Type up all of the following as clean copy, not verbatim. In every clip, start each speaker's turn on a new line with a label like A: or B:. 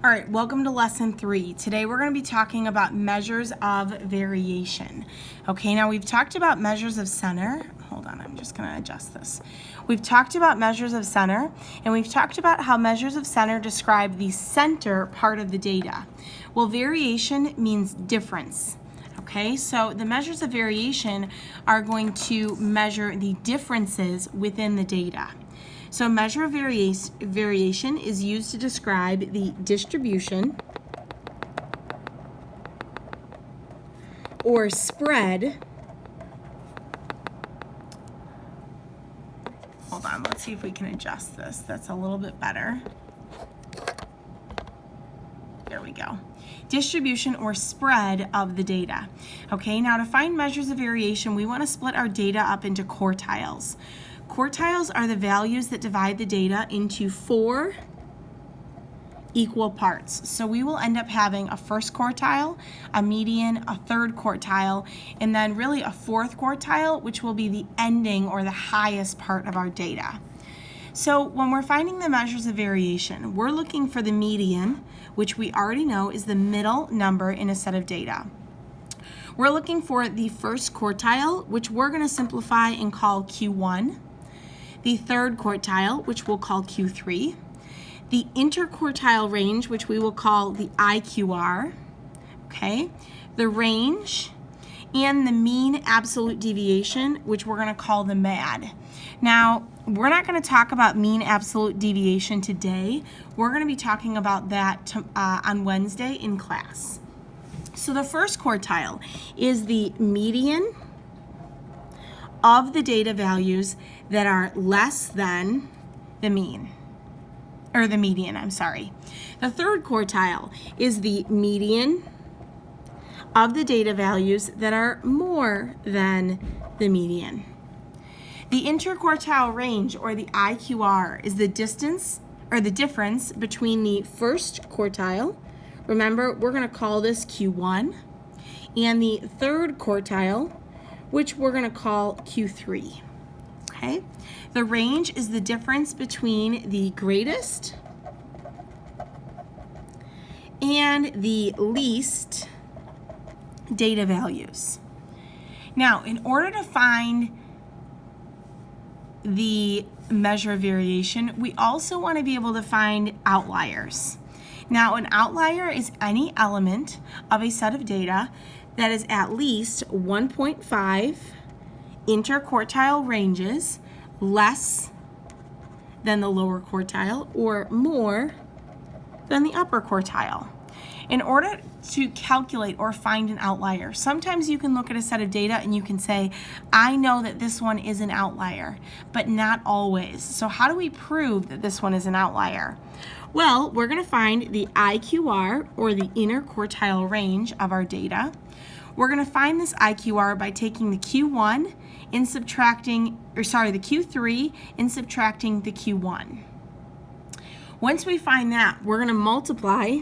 A: All right, welcome to lesson 3. Today we're going to be talking about measures of variation. Okay, now we've talked about measures of center. Hold on, I'm just going to adjust this. We've talked about measures of center, and we've talked about how measures of center describe the center part of the data. Well, variation means difference. Okay, so the measures of variation are going to measure the differences within the data. So measure of variation is used to describe the distribution or spread. Hold on, let's see if we can adjust this. That's a little bit better. There we go. Distribution or spread of the data. Okay, now to find measures of variation, we want to split our data up into quartiles. Quartiles are the values that divide the data into 4 equal parts. So we will end up having a first quartile, a median, a third quartile, and then really a fourth quartile, which will be the ending or the highest part of our data. So when we're finding the measures of variation, we're looking for the median, which we already know is the middle number in a set of data. We're looking for the first quartile, which we're going to simplify and call Q1. The third quartile, which we'll call Q3, the interquartile range, which we will call the IQR, okay, the range, and the mean absolute deviation, which we're going to call the MAD. Now, we're not going to talk about mean absolute deviation today. We're going to be talking about that on Wednesday in class. So the first quartile is the median of the data values that are less than the mean, or the median, I'm sorry. The third quartile is the median of the data values that are more than the median. The interquartile range, or the IQR, is the distance or the difference between the first quartile, remember we're going to call this Q1, and the third quartile, which we're going to call Q3. Okay? The range is the difference between the greatest and the least data values. Now, in order to find the measure of variation, we also want to be able to find outliers. Now, an outlier is any element of a set of data that is at least 1.5 interquartile ranges less than the lower quartile or more than the upper quartile. In order to calculate or find an outlier, sometimes you can look at a set of data and you can say, I know that this one is an outlier, but not always. So how do we prove that this one is an outlier? Well, we're going to find the IQR, or the interquartile range of our data. We're going to find this IQR by taking the Q1 and subtracting, the Q3 and subtracting the Q1. Once we find that, we're going to multiply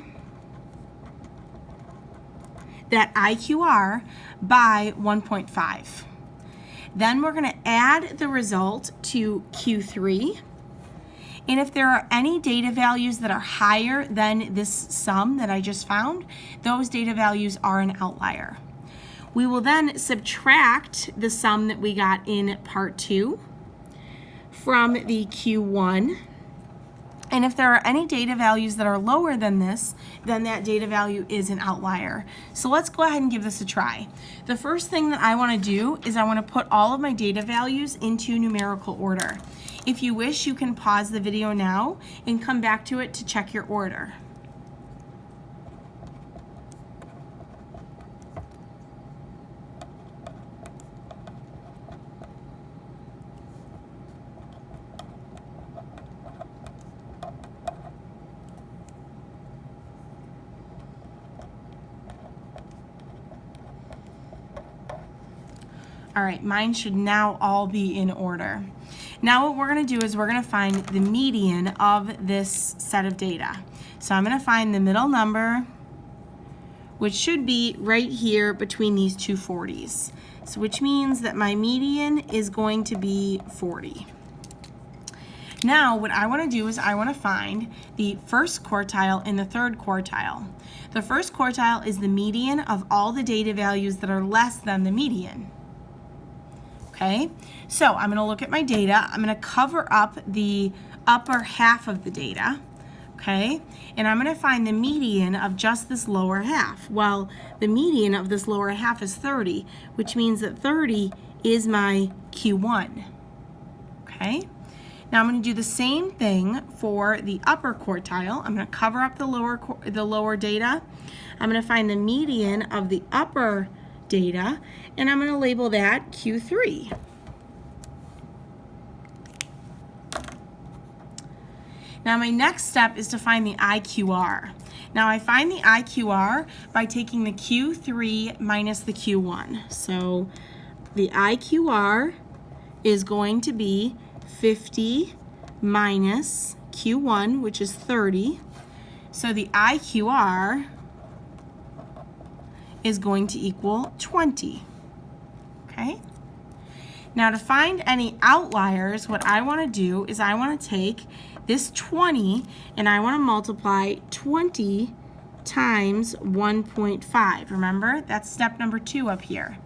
A: that IQR by 1.5. Then we're going to add the result to Q3. And if there are any data values that are higher than this sum that I just found, those data values are an outlier. We will then subtract the sum that we got in part 2 from the Q1. And if there are any data values that are lower than this, then that data value is an outlier. So let's go ahead and give this a try. The first thing that I want to do is I want to put all of my data values into numerical order. If you wish, you can pause the video now and come back to it to check your order. All right, mine should now all be in order. Now what we're going to do is we're going to find the median of this set of data. So I'm going to find the middle number, which should be right here between these two 40s. So which means that my median is going to be 40. Now, what I want to do is I want to find the first quartile and the third quartile. The first quartile is the median of all the data values that are less than the median. Okay, so I'm going to look at my data. I'm going to cover up the upper half of the data. Okay, and I'm going to find the median of just this lower half. Well, the median of this lower half is 30, which means that 30 is my Q1. Okay, now I'm going to do the same thing for the upper quartile. I'm going to cover up the lower data. I'm going to find the median of the upper data, and I'm going to label that Q3. Now my next step is to find the IQR. Now I find the IQR by taking the Q3 minus the Q1. So the IQR is going to be 50 minus Q1, which is 30. So the IQR is going to equal 20. Okay? Now to find any outliers, what I want to do is I want to take this 20 and I want to multiply 20 times 1.5. Remember, that's step number 2 up here.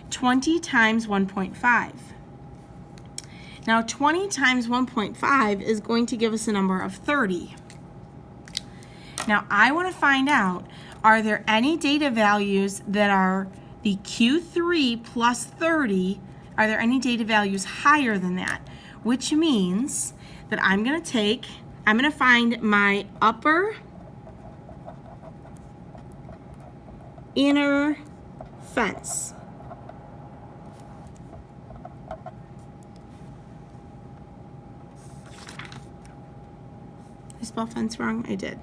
A: 20 times 1.5. Now 20 times 1.5 is going to give us a number of 30. Now I want to find out, are there any data values that are the Q3 plus 30? Are there any data values higher than that? Which means that I'm going to find my upper inner fence. Did I spell fence wrong? I did.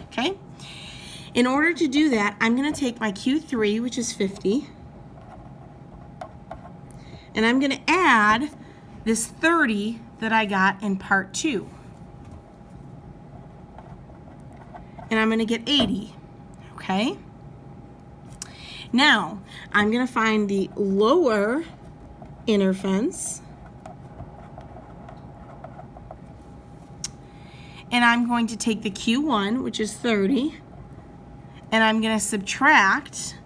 A: Okay. In order to do that, I'm going to take my Q3, which is 50, and I'm going to add this 30 that I got in part 2. And I'm going to get 80. Okay? Now, I'm going to find the lower inner fence. And I'm going to take the Q1, which is 30, and I'm going to subtract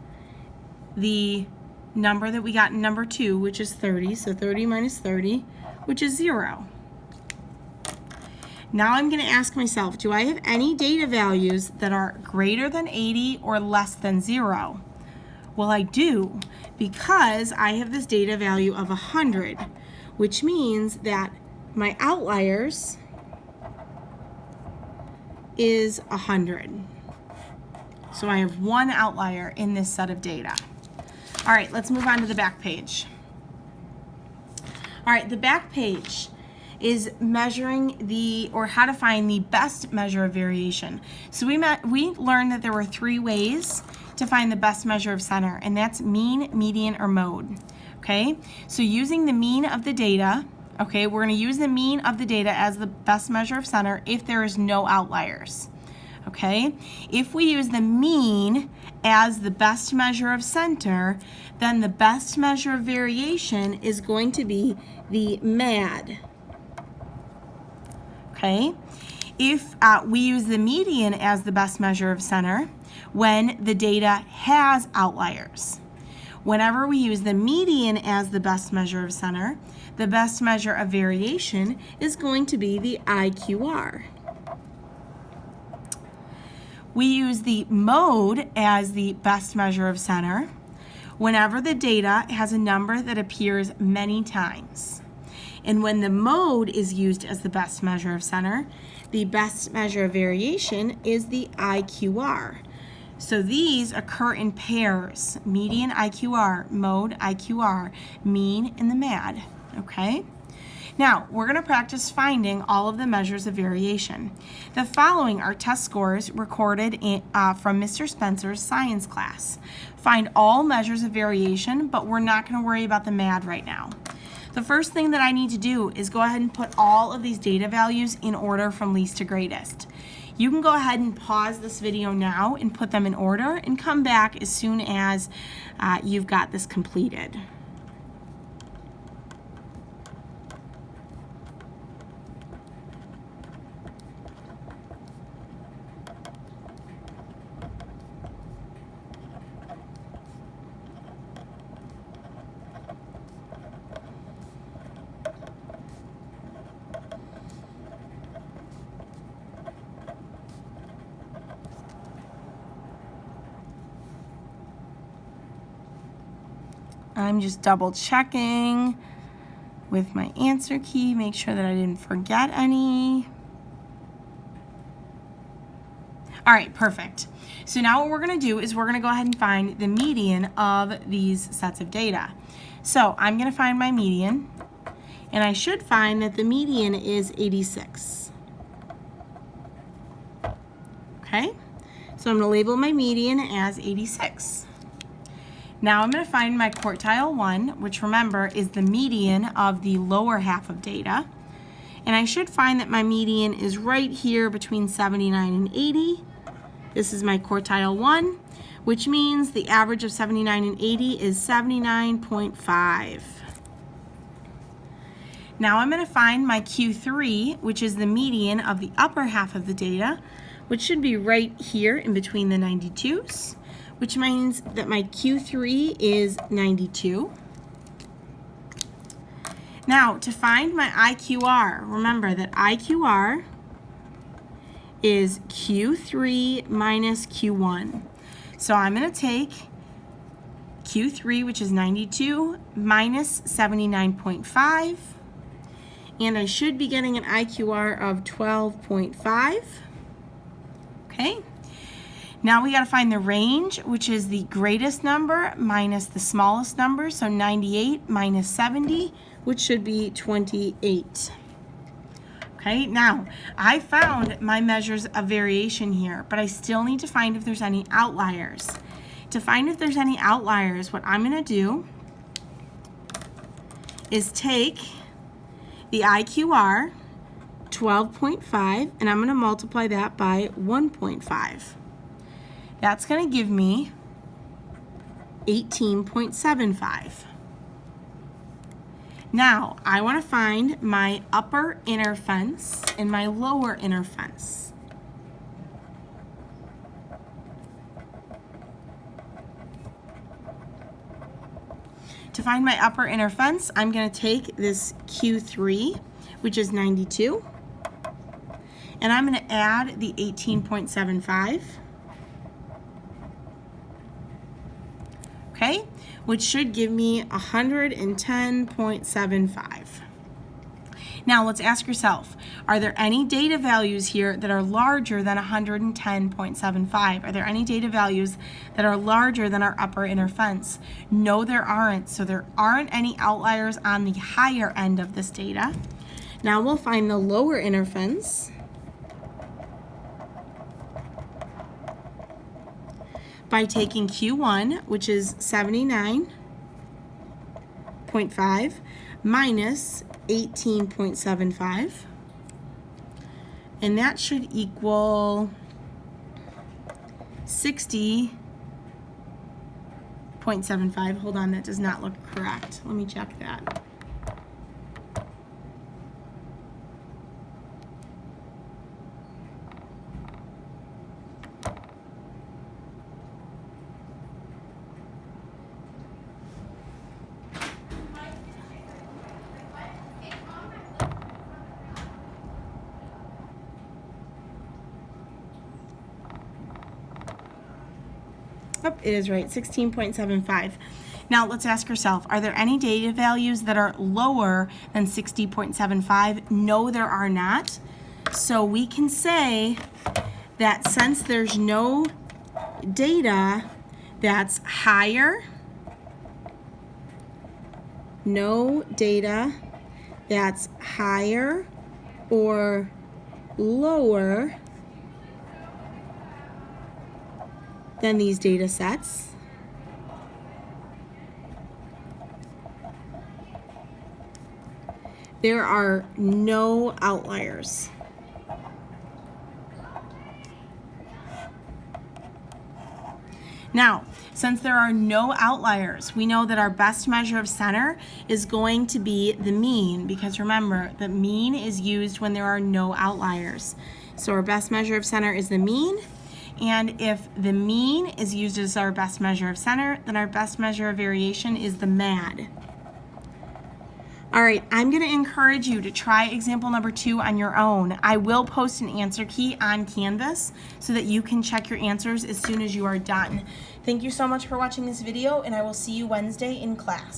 A: the number that we got in number 2, which is 30. So 30 minus 30, which is 0. Now I'm going to ask myself, do I have any data values that are greater than 80 or less than 0? Well, I do, because I have this data value of 100, which means that my outliers is 100. So I have one outlier in this set of data. All right, let's move on to the back page. All right, the back page is measuring how to find the best measure of variation. So we learned that there were 3 ways to find the best measure of center, and that's mean, median, or mode. Okay, so using the mean of the data, okay, we're going to use the mean of the data as the best measure of center if there is no outliers. Okay, if we use the mean as the best measure of center, then the best measure of variation is going to be the MAD. Okay, if we use the median as the best measure of center when the data has outliers. Whenever we use the median as the best measure of center, the best measure of variation is going to be the IQR. We use the mode as the best measure of center whenever the data has a number that appears many times. And when the mode is used as the best measure of center, the best measure of variation is the IQR. So these occur in pairs: median IQR, mode IQR, mean, and the MAD. Okay? Now, we're going to practice finding all of the measures of variation. The following are test scores recorded from Mr. Spencer's science class. Find all measures of variation, but we're not going to worry about the MAD right now. The first thing that I need to do is go ahead and put all of these data values in order from least to greatest. You can go ahead and pause this video now and put them in order and come back as soon as you've got this completed. I'm just double checking with my answer key, make sure that I didn't forget any. All right, perfect. So now what we're gonna do is we're gonna go ahead and find the median of these sets of data. So I'm gonna find my median, and I should find that the median is 86. Okay, so I'm gonna label my median as 86. Now I'm gonna find my quartile 1, which remember is the median of the lower half of data. And I should find that my median is right here between 79 and 80. This is my quartile 1, which means the average of 79 and 80 is 79.5. Now I'm going to find my Q3, which is the median of the upper half of the data, which should be right here in between the 92s, which means that my Q3 is 92. Now, to find my IQR, remember that IQR is Q3 minus Q1. So I'm going to take Q3, which is 92, minus 79.5, and I should be getting an IQR of 12.5. Okay. Now we got to find the range, which is the greatest number minus the smallest number, so 98 minus 70, which should be 28. Okay, now I found my measures of variation here, but I still need to find if there's any outliers. To find if there's any outliers, what I'm going to do is take the IQR, 12.5, and I'm going to multiply that by 1.5. That's going to give me 18.75. Now, I want to find my upper inner fence and my lower inner fence. To find my upper inner fence, I'm going to take this Q3, which is 92, and I'm going to add the 18.75. Okay, which should give me 110.75. Now let's ask yourself, are there any data values here that are larger than 110.75? Are there any data values that are larger than our upper inner fence? No, there aren't. So there aren't any outliers on the higher end of this data. Now we'll find the lower inner fence by taking Q1, which is 79.5, minus 18.75, and that should equal 60.75. Hold on, that does not look correct. Let me check that. Oh, it is right, 16.75. Now let's ask ourselves, are there any data values that are lower than 60.75? No, there are not. So we can say that since there's no data that's higher, or lower than these data sets, there are no outliers. Now, since there are no outliers, we know that our best measure of center is going to be the mean, because remember, the mean is used when there are no outliers. So our best measure of center is the mean. And if the mean is used as our best measure of center, then our best measure of variation is the MAD. All right, I'm going to encourage you to try example number 2 on your own. I will post an answer key on Canvas so that you can check your answers as soon as you are done. Thank you so much for watching this video, and I will see you Wednesday in class.